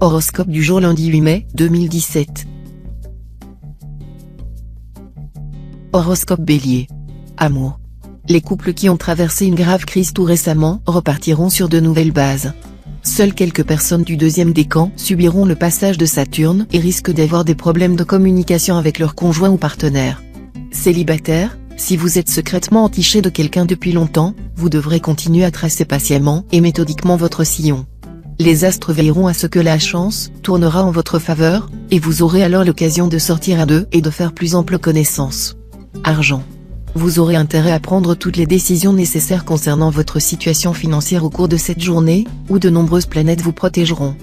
Horoscope du jour lundi 8 mai 2017. Horoscope Bélier. Amour. Les couples qui ont traversé une grave crise tout récemment repartiront sur de nouvelles bases. Seules quelques personnes du deuxième décan subiront le passage de Saturne et risquent d'avoir des problèmes de communication avec leur conjoint ou partenaire. Célibataire, si vous êtes secrètement entiché de quelqu'un depuis longtemps, vous devrez continuer à tracer patiemment et méthodiquement votre sillon. Les astres veilleront à ce que la chance tournera en votre faveur, et vous aurez alors l'occasion de sortir à deux et de faire plus ample connaissance. Argent. Vous aurez intérêt à prendre toutes les décisions nécessaires concernant votre situation financière au cours de cette journée, où de nombreuses planètes vous protégeront.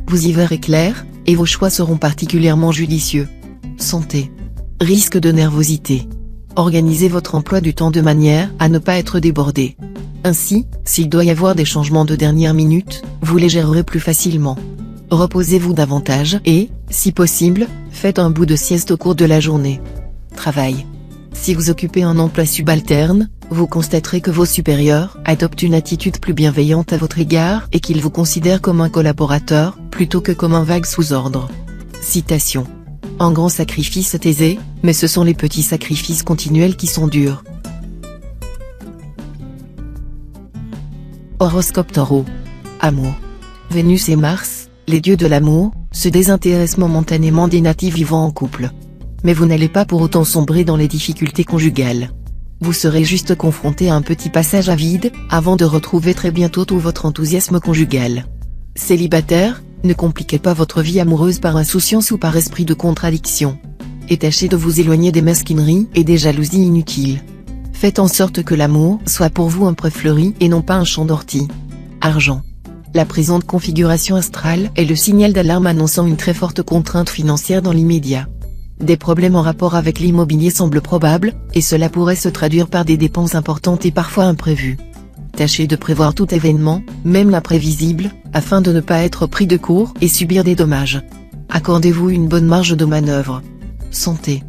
Vous y verrez clair, et vos choix seront particulièrement judicieux. Santé. Risque de nervosité. Organisez votre emploi du temps de manière à ne pas être débordé. Ainsi, s'il doit y avoir des changements de dernière minute, vous les gérerez plus facilement. Reposez-vous davantage et, si possible, faites un bout de sieste au cours de la journée. Travail. Si vous occupez un emploi subalterne, vous constaterez que vos supérieurs adoptent une attitude plus bienveillante à votre égard et qu'ils vous considèrent comme un collaborateur, plutôt que comme un vague sous-ordre. Citation. Un grand sacrifice est aisé, mais ce sont les petits sacrifices continuels qui sont durs. Horoscope Taureau. Amour. Vénus et Mars, les dieux de l'amour, se désintéressent momentanément des natifs vivant en couple. Mais vous n'allez pas pour autant sombrer dans les difficultés conjugales. Vous serez juste confronté à un petit passage à vide, avant de retrouver très bientôt tout votre enthousiasme conjugal. Célibataire, ne compliquez pas votre vie amoureuse par insouciance ou par esprit de contradiction. Et tâchez de vous éloigner des mesquineries et des jalousies inutiles. Faites en sorte que l'amour soit pour vous un pré fleuri et non pas un champ d'ortie. Argent. La présente configuration astrale est le signal d'alarme annonçant une très forte contrainte financière dans l'immédiat. Des problèmes en rapport avec l'immobilier semblent probables, et cela pourrait se traduire par des dépenses importantes et parfois imprévues. Tâchez de prévoir tout événement, même l'imprévisible, afin de ne pas être pris de court et subir des dommages. Accordez-vous une bonne marge de manœuvre. Santé.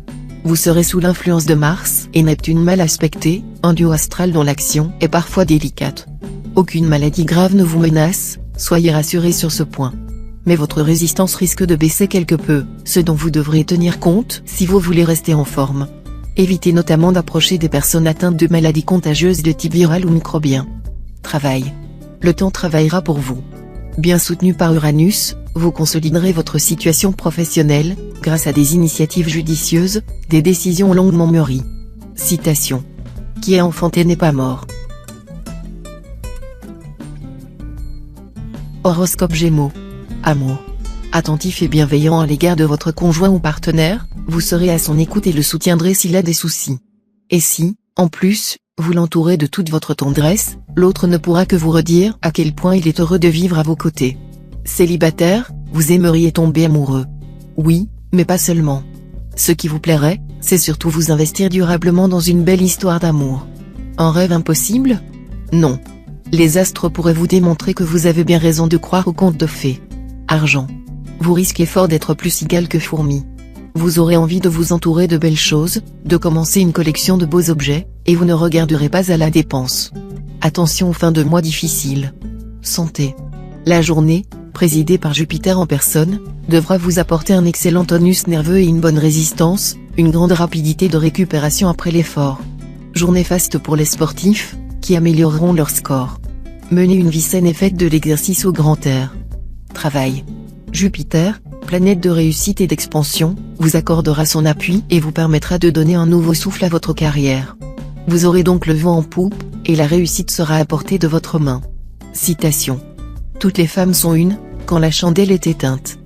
Vous serez sous l'influence de Mars et Neptune mal aspectés, un duo astral dont l'action est parfois délicate. Aucune maladie grave ne vous menace, soyez rassurés sur ce point. Mais votre résistance risque de baisser quelque peu, ce dont vous devrez tenir compte si vous voulez rester en forme. Évitez notamment d'approcher des personnes atteintes de maladies contagieuses de type viral ou microbien. Travail. Le temps travaillera pour vous. Bien soutenu par Uranus, vous consoliderez votre situation professionnelle, grâce à des initiatives judicieuses, des décisions longuement mûries. Citation. Qui est enfanté n'est pas mort. Horoscope Gémeaux. Amour. Attentif et bienveillant à l'égard de votre conjoint ou partenaire, vous serez à son écoute et le soutiendrez s'il a des soucis. Et si, en plus, vous l'entourez de toute votre tendresse, l'autre ne pourra que vous redire à quel point il est heureux de vivre à vos côtés. Célibataire, vous aimeriez tomber amoureux. Oui, mais pas seulement. Ce qui vous plairait, c'est surtout vous investir durablement dans une belle histoire d'amour. Un rêve impossible? Non. Les astres pourraient vous démontrer que vous avez bien raison de croire aux contes de fées. Argent. Vous risquez fort d'être plus cigale que fourmi. Vous aurez envie de vous entourer de belles choses, de commencer une collection de beaux objets, et vous ne regarderez pas à la dépense. Attention aux fins de mois difficiles. Santé. La journée, présidée par Jupiter en personne, devra vous apporter un excellent tonus nerveux et une bonne résistance, une grande rapidité de récupération après l'effort. Journée faste pour les sportifs, qui amélioreront leur score. Menez une vie saine et faites de l'exercice au grand air. Travail. Jupiter, planète de réussite et d'expansion, vous accordera son appui et vous permettra de donner un nouveau souffle à votre carrière. Vous aurez donc le vent en poupe, et la réussite sera à portée de votre main. Citation. Toutes les femmes sont une, quand la chandelle est éteinte.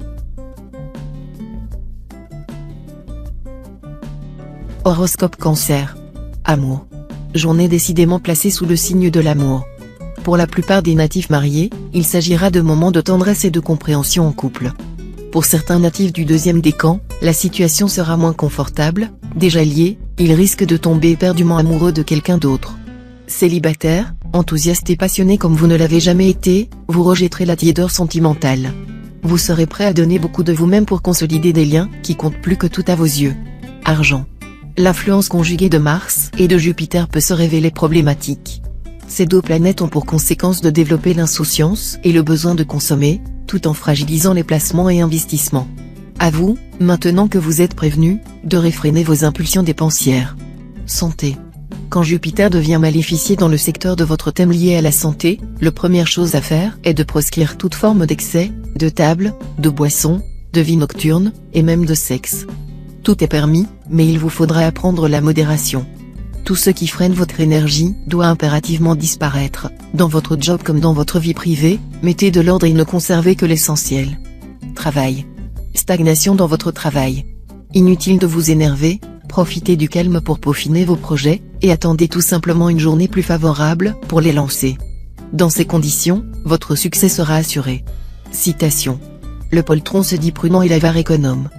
Horoscope Cancer. Amour. Journée décidément placée sous le signe de l'amour. Pour la plupart des natifs mariés, il s'agira de moments de tendresse et de compréhension en couple. Pour certains natifs du deuxième décan, la situation sera moins confortable, déjà liés, ils risquent de tomber éperdument amoureux de quelqu'un d'autre. Célibataire, enthousiaste et passionné comme vous ne l'avez jamais été, vous rejetterez la tiédeur sentimentale. Vous serez prêt à donner beaucoup de vous-même pour consolider des liens qui comptent plus que tout à vos yeux. Argent. L'influence conjuguée de Mars et de Jupiter peut se révéler problématique. Ces deux planètes ont pour conséquence de développer l'insouciance et le besoin de consommer, tout en fragilisant les placements et investissements. À vous, maintenant que vous êtes prévenu, de réfréner vos impulsions dépensières. Santé. Quand Jupiter devient maléficié dans le secteur de votre thème lié à la santé, la première chose à faire est de proscrire toute forme d'excès, de table, de boisson, de vie nocturne, et même de sexe. Tout est permis, mais il vous faudra apprendre la modération. Tout ce qui freine votre énergie doit impérativement disparaître, dans votre job comme dans votre vie privée, mettez de l'ordre et ne conservez que l'essentiel. Travail. Stagnation dans votre travail. Inutile de vous énerver, profitez du calme pour peaufiner vos projets, et attendez tout simplement une journée plus favorable pour les lancer. Dans ces conditions, votre succès sera assuré. Citation. Le poltron se dit prudent et l'avare économe.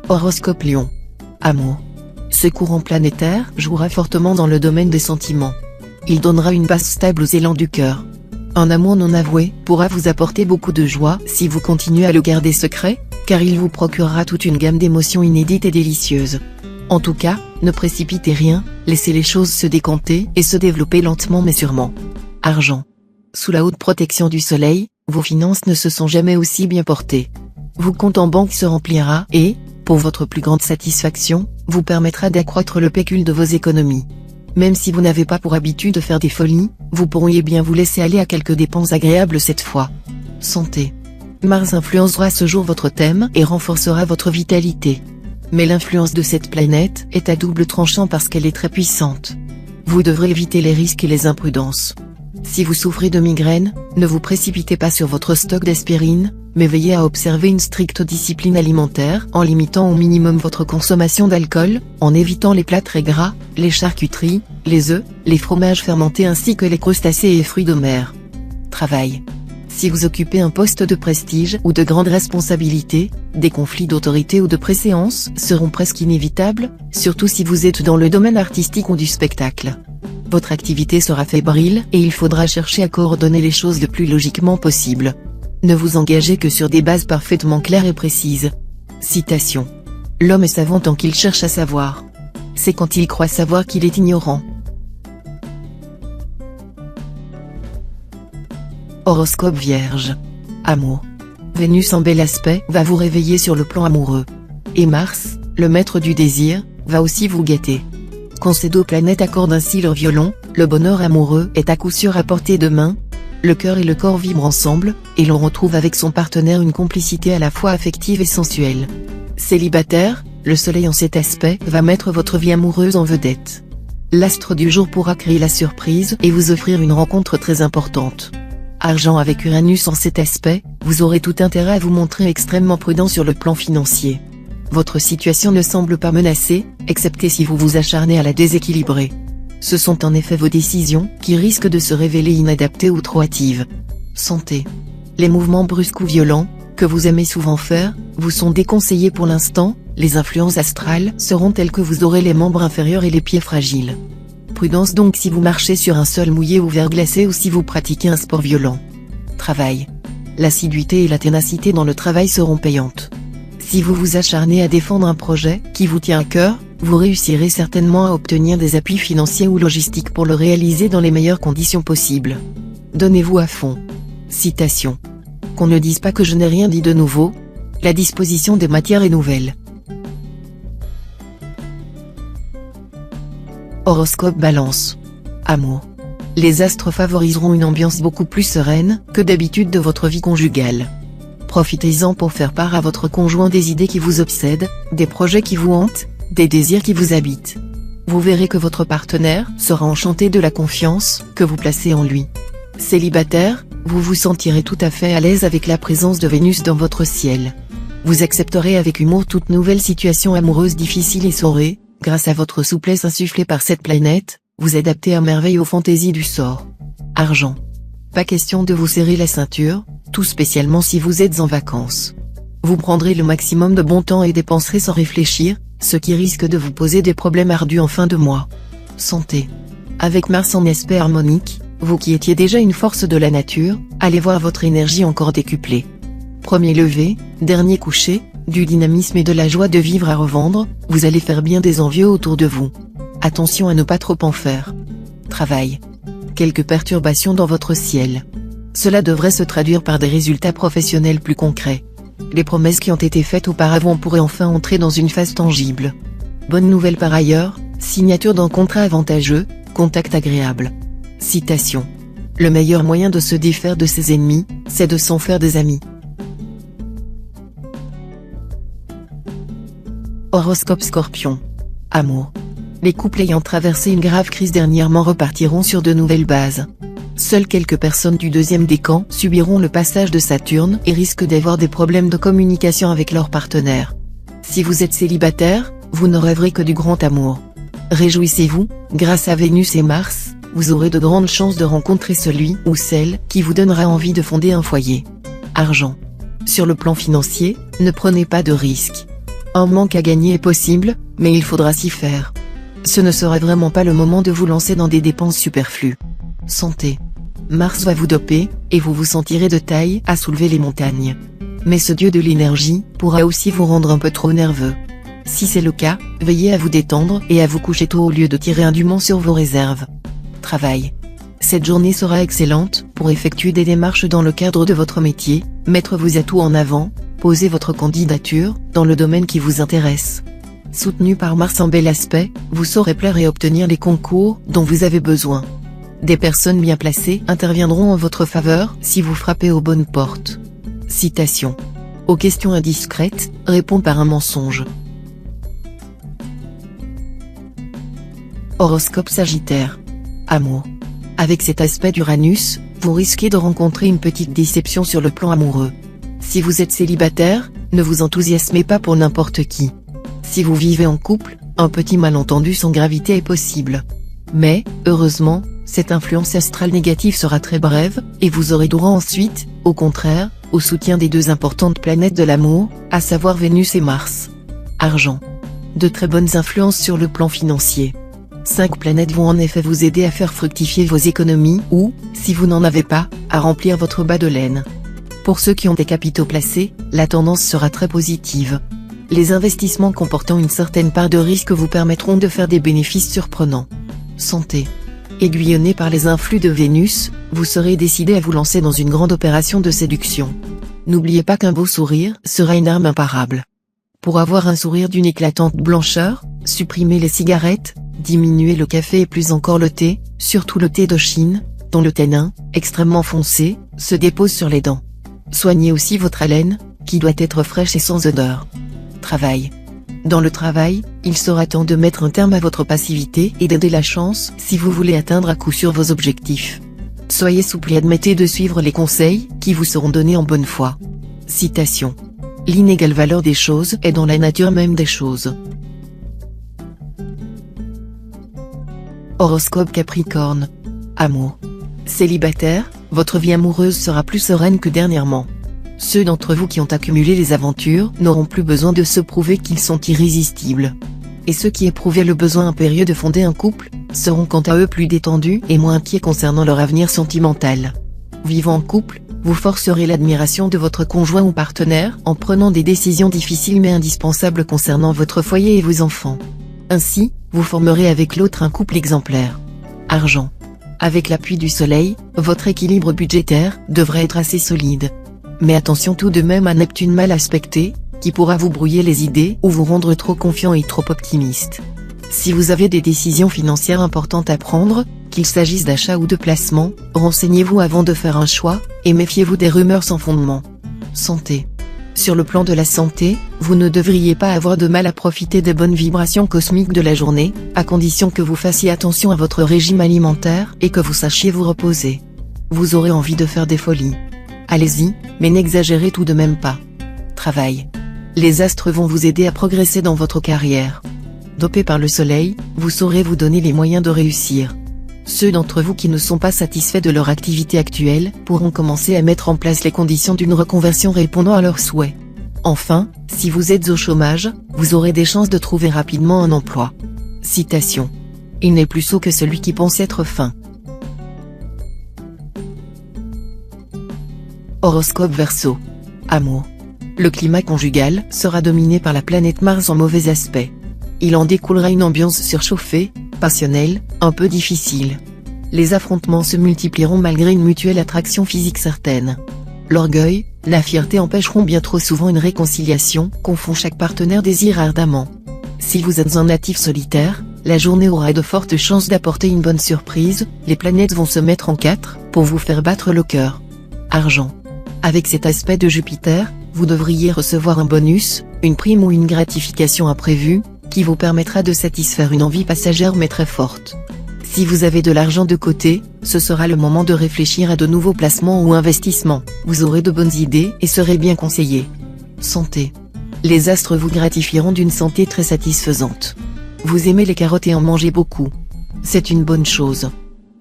Horoscope Lion. Amour. Ce courant planétaire jouera fortement dans le domaine des sentiments. Il donnera une base stable aux élans du cœur. Un amour non avoué pourra vous apporter beaucoup de joie si vous continuez à le garder secret, car il vous procurera toute une gamme d'émotions inédites et délicieuses. En tout cas, ne précipitez rien, laissez les choses se décanter et se développer lentement mais sûrement. Argent. Sous la haute protection du soleil, vos finances ne se sont jamais aussi bien portées. Vos compte en banque se remplira et, pour votre plus grande satisfaction, vous permettra d'accroître le pécule de vos économies. Même si vous n'avez pas pour habitude de faire des folies, vous pourriez bien vous laisser aller à quelques dépenses agréables cette fois. Santé. Mars influencera ce jour votre thème et renforcera votre vitalité. Mais l'influence de cette planète est à double tranchant parce qu'elle est très puissante. Vous devrez éviter les risques et les imprudences. Si vous souffrez de migraines, ne vous précipitez pas sur votre stock d'aspirine, mais veillez à observer une stricte discipline alimentaire en limitant au minimum votre consommation d'alcool, en évitant les plats très gras, les charcuteries, les œufs, les fromages fermentés ainsi que les crustacés et fruits de mer. Travail. Si vous occupez un poste de prestige ou de grande responsabilité, des conflits d'autorité ou de préséance seront presque inévitables, surtout si vous êtes dans le domaine artistique ou du spectacle. Votre activité sera fébrile et il faudra chercher à coordonner les choses le plus logiquement possible. Ne vous engagez que sur des bases parfaitement claires et précises. Citation. L'homme est savant tant qu'il cherche à savoir. C'est quand il croit savoir qu'il est ignorant. Horoscope Vierge. Amour. Vénus en bel aspect va vous réveiller sur le plan amoureux. Et Mars, le maître du désir, va aussi vous gâter. Quand ces deux planètes accordent ainsi leur violon, le bonheur amoureux est à coup sûr à portée de main. Le cœur et le corps vibrent ensemble, et l'on retrouve avec son partenaire une complicité à la fois affective et sensuelle. Célibataire, le soleil en cet aspect va mettre votre vie amoureuse en vedette. L'astre du jour pourra créer la surprise et vous offrir une rencontre très importante. Argent avec Uranus en cet aspect, vous aurez tout intérêt à vous montrer extrêmement prudent sur le plan financier. Votre situation ne semble pas menacée, excepté si vous vous acharnez à la déséquilibrer. Ce sont en effet vos décisions qui risquent de se révéler inadaptées ou trop hâtives. Santé. Les mouvements brusques ou violents, que vous aimez souvent faire, vous sont déconseillés pour l'instant, les influences astrales seront telles que vous aurez les membres inférieurs et les pieds fragiles. Prudence donc si vous marchez sur un sol mouillé ou verglacé ou si vous pratiquez un sport violent. Travail. L'assiduité et la ténacité dans le travail seront payantes. Si vous vous acharnez à défendre un projet qui vous tient à cœur, vous réussirez certainement à obtenir des appuis financiers ou logistiques pour le réaliser dans les meilleures conditions possibles. Donnez-vous à fond. Citation. Qu'on ne dise pas que je n'ai rien dit de nouveau. La disposition des matières est nouvelle. Horoscope Balance. Amour. Les astres favoriseront une ambiance beaucoup plus sereine que d'habitude de votre vie conjugale. Profitez-en pour faire part à votre conjoint des idées qui vous obsèdent, des projets qui vous hantent, des désirs qui vous habitent. Vous verrez que votre partenaire sera enchanté de la confiance que vous placez en lui. Célibataire, vous vous sentirez tout à fait à l'aise avec la présence de Vénus dans votre ciel. Vous accepterez avec humour toute nouvelle situation amoureuse difficile et saurez, grâce à votre souplesse insufflée par cette planète, vous adapter à merveille aux fantaisies du sort. Argent. Pas question de vous serrer la ceinture, tout spécialement si vous êtes en vacances. Vous prendrez le maximum de bon temps et dépenserez sans réfléchir, ce qui risque de vous poser des problèmes ardus en fin de mois. Santé. Avec Mars en aspect harmonique, vous qui étiez déjà une force de la nature, allez voir votre énergie encore décuplée. Premier lever, dernier coucher, du dynamisme et de la joie de vivre à revendre, vous allez faire bien des envieux autour de vous. Attention à ne pas trop en faire. Travail. quelques perturbations dans votre ciel. Cela devrait se traduire par des résultats professionnels plus concrets. Les promesses qui ont été faites auparavant pourraient enfin entrer dans une phase tangible. Bonne nouvelle par ailleurs, signature d'un contrat avantageux, contact agréable. Citation. Le meilleur moyen de se défaire de ses ennemis, c'est de s'en faire des amis. Horoscope Scorpion. Amour. Les couples ayant traversé une grave crise dernièrement repartiront sur de nouvelles bases. Seules quelques personnes du deuxième décan subiront le passage de Saturne et risquent d'avoir des problèmes de communication avec leur partenaire. Si vous êtes célibataire, vous ne rêverez que du grand amour. Réjouissez-vous, grâce à Vénus et Mars, vous aurez de grandes chances de rencontrer celui ou celle qui vous donnera envie de fonder un foyer. Argent. Sur le plan financier, ne prenez pas de risques. Un manque à gagner est possible, mais il faudra s'y faire. Ce ne sera vraiment pas le moment de vous lancer dans des dépenses superflues. Santé. Mars va vous doper, et vous vous sentirez de taille à soulever les montagnes. Mais ce dieu de l'énergie pourra aussi vous rendre un peu trop nerveux. Si c'est le cas, veillez à vous détendre et à vous coucher tôt au lieu de tirer indûment sur vos réserves. Travail. Cette journée sera excellente pour effectuer des démarches dans le cadre de votre métier, mettre vos atouts en avant, poser votre candidature dans le domaine qui vous intéresse. Soutenu par Mars en bel aspect, vous saurez plaire et obtenir les concours dont vous avez besoin. Des personnes bien placées interviendront en votre faveur si vous frappez aux bonnes portes. Citation. Aux questions indiscrètes, réponds par un mensonge. Horoscope Sagittaire. Amour. Avec cet aspect d'Uranus, vous risquez de rencontrer une petite déception sur le plan amoureux. Si vous êtes célibataire, ne vous enthousiasmez pas pour n'importe qui. Si vous vivez en couple, un petit malentendu sans gravité est possible. Mais, heureusement, cette influence astrale négative sera très brève, et vous aurez droit ensuite, au contraire, au soutien des deux importantes planètes de l'amour, à savoir Vénus et Mars. Argent. De très bonnes influences sur le plan financier. 5 planètes vont en effet vous aider à faire fructifier vos économies ou, si vous n'en avez pas, à remplir votre bas de laine. Pour ceux qui ont des capitaux placés, la tendance sera très positive. Les investissements comportant une certaine part de risque vous permettront de faire des bénéfices surprenants. Santé. Aiguillonné par les influx de Vénus, vous serez décidé à vous lancer dans une grande opération de séduction. N'oubliez pas qu'un beau sourire sera une arme imparable. Pour avoir un sourire d'une éclatante blancheur, supprimez les cigarettes, diminuez le café et plus encore le thé, surtout le thé de Chine, dont le tanin, extrêmement foncé, se dépose sur les dents. Soignez aussi votre haleine, qui doit être fraîche et sans odeur. Travail. Dans le travail, il sera temps de mettre un terme à votre passivité et d'aider la chance si vous voulez atteindre à coup sûr vos objectifs. Soyez souple et admettez de suivre les conseils qui vous seront donnés en bonne foi. Citation. L'inégale valeur des choses est dans la nature même des choses. Horoscope Capricorne. Amour. Célibataire, votre vie amoureuse sera plus sereine que dernièrement. Ceux d'entre vous qui ont accumulé les aventures n'auront plus besoin de se prouver qu'ils sont irrésistibles. Et ceux qui éprouvaient le besoin impérieux de fonder un couple, seront quant à eux plus détendus et moins inquiets concernant leur avenir sentimental. Vivant en couple, vous forcerez l'admiration de votre conjoint ou partenaire en prenant des décisions difficiles mais indispensables concernant votre foyer et vos enfants. Ainsi, vous formerez avec l'autre un couple exemplaire. Argent. Avec l'appui du soleil, votre équilibre budgétaire devrait être assez solide. Mais attention tout de même à Neptune mal aspecté, qui pourra vous brouiller les idées ou vous rendre trop confiant et trop optimiste. Si vous avez des décisions financières importantes à prendre, qu'il s'agisse d'achat ou de placement, renseignez-vous avant de faire un choix, et méfiez-vous des rumeurs sans fondement. Santé. Sur le plan de la santé, vous ne devriez pas avoir de mal à profiter des bonnes vibrations cosmiques de la journée, à condition que vous fassiez attention à votre régime alimentaire et que vous sachiez vous reposer. Vous aurez envie de faire des folies. Allez-y, mais n'exagérez tout de même pas. Travail. Les astres vont vous aider à progresser dans votre carrière. Dopé par le soleil, vous saurez vous donner les moyens de réussir. Ceux d'entre vous qui ne sont pas satisfaits de leur activité actuelle pourront commencer à mettre en place les conditions d'une reconversion répondant à leurs souhaits. Enfin, si vous êtes au chômage, vous aurez des chances de trouver rapidement un emploi. Citation. Il n'est plus sot que celui qui pense être fin. Horoscope Verseau. Amour. Le climat conjugal sera dominé par la planète Mars en mauvais aspect. Il en découlera une ambiance surchauffée, passionnelle, un peu difficile. Les affrontements se multiplieront malgré une mutuelle attraction physique certaine. L'orgueil, la fierté empêcheront bien trop souvent une réconciliation qu'au fond chaque partenaire désire ardemment. Si vous êtes un natif solitaire, la journée aura de fortes chances d'apporter une bonne surprise, les planètes vont se mettre en 4 pour vous faire battre le cœur. Argent. Avec cet aspect de Jupiter, vous devriez recevoir un bonus, une prime ou une gratification imprévue, qui vous permettra de satisfaire une envie passagère mais très forte. Si vous avez de l'argent de côté, ce sera le moment de réfléchir à de nouveaux placements ou investissements, vous aurez de bonnes idées et serez bien conseillé. Santé. Les astres vous gratifieront d'une santé très satisfaisante. Vous aimez les carottes et en mangez beaucoup. C'est une bonne chose.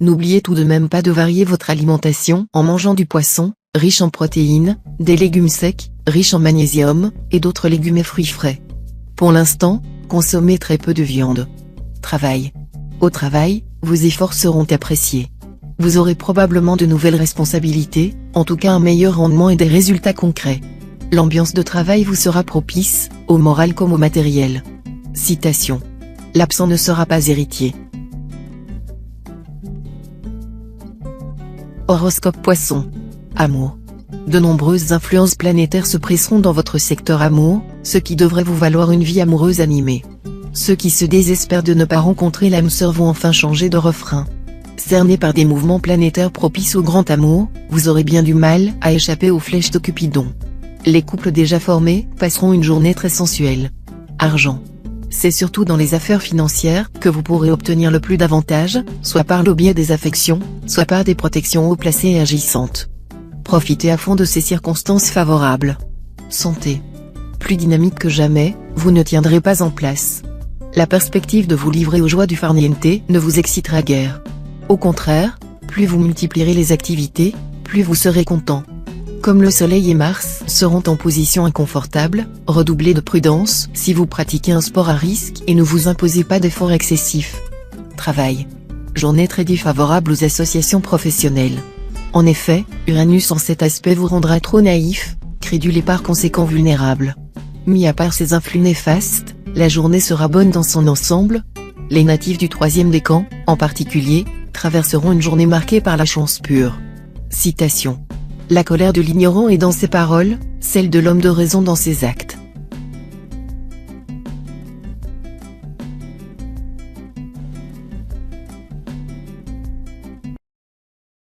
N'oubliez tout de même pas de varier votre alimentation en mangeant du poisson, riche en protéines, des légumes secs, riches en magnésium, et d'autres légumes et fruits frais. Pour l'instant, consommez très peu de viande. Travail. Au travail, vos efforts seront appréciés. Vous aurez probablement de nouvelles responsabilités, en tout cas un meilleur rendement et des résultats concrets. L'ambiance de travail vous sera propice, au moral comme au matériel. Citation. L'absent ne sera pas héritier. Horoscope Poisson. Amour. De nombreuses influences planétaires se presseront dans votre secteur amour, ce qui devrait vous valoir une vie amoureuse animée. Ceux qui se désespèrent de ne pas rencontrer l'âme sœur vont enfin changer de refrain. Cernés par des mouvements planétaires propices au grand amour, vous aurez bien du mal à échapper aux flèches de Cupidon. Les couples déjà formés passeront une journée très sensuelle. Argent. C'est surtout dans les affaires financières que vous pourrez obtenir le plus d'avantages, soit par le biais des affections, soit par des protections haut placées et agissantes. Profitez à fond de ces circonstances favorables. Santé. Plus dynamique que jamais, vous ne tiendrez pas en place. La perspective de vous livrer aux joies du farniente ne vous excitera guère. Au contraire, plus vous multiplierez les activités, plus vous serez content. Comme le Soleil et Mars seront en position inconfortable, redoublez de prudence si vous pratiquez un sport à risque et ne vous imposez pas d'efforts excessifs. Travail. Journée très défavorable aux associations professionnelles. En effet, Uranus en cet aspect vous rendra trop naïf, crédule et par conséquent vulnérable. Mis à part ces influx néfastes, la journée sera bonne dans son ensemble. Les natifs du 3e décan, en particulier, traverseront une journée marquée par la chance pure. Citation. La colère de l'ignorant est dans ses paroles, celle de l'homme de raison dans ses actes.